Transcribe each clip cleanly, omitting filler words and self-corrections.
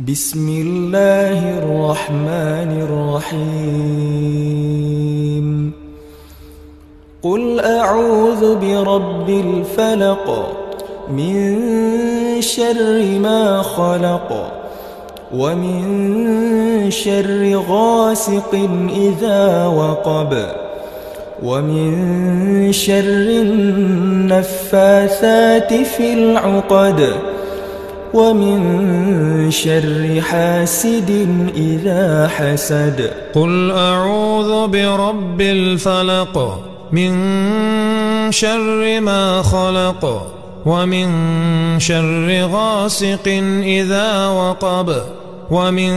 بسم الله الرحمن الرحيم قل أعوذ برب الفلق من شر ما خلق ومن شر غاسق إذا وقب ومن شر النفاثات في العقد ومن شر حاسد إذا حسد قل أعوذ برب الفلق من شر ما خلق ومن شر غاسق إذا وقب ومن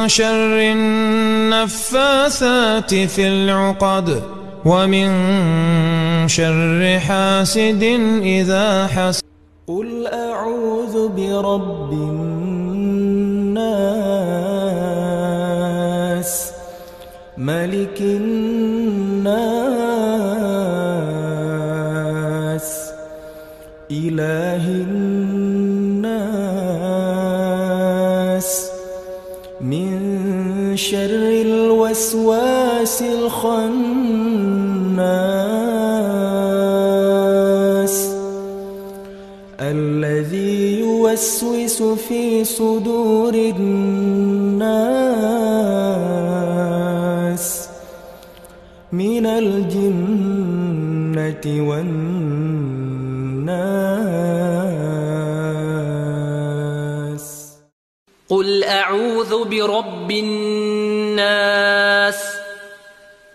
شر النفاثات في العقد ومن شر حاسد إذا حسد قل أعوذ برب الناس ملك الناس إله الناس من شر الوسواس الخناس الذي يوسوس في صدور الناس من الجنة والناس قل أعوذ برب الناس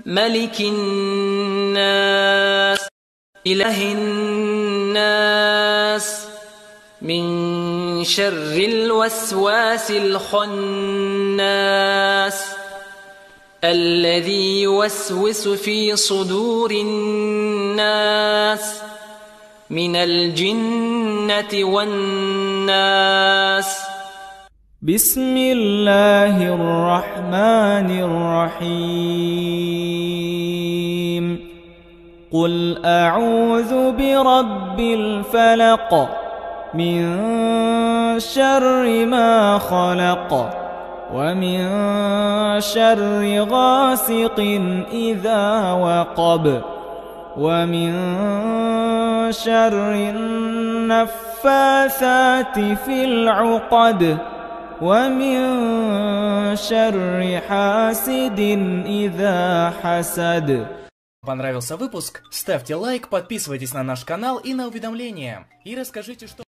ملك الناس إله الناس من شر الوسواس الخناس الذي يوسوس في صدور الناس من الجنة والناس بسم الله الرحمن الرحيم قل أعوذ برب الفلق من شر ما خلق ومن شر غاسق إذا وقب ومن شر النفاثات في العقد ومن شر حاسد إذا حسد. Понравился выпуск? Ставьте лайк, подписывайтесь на наш канал и на уведомления. И расскажите, что...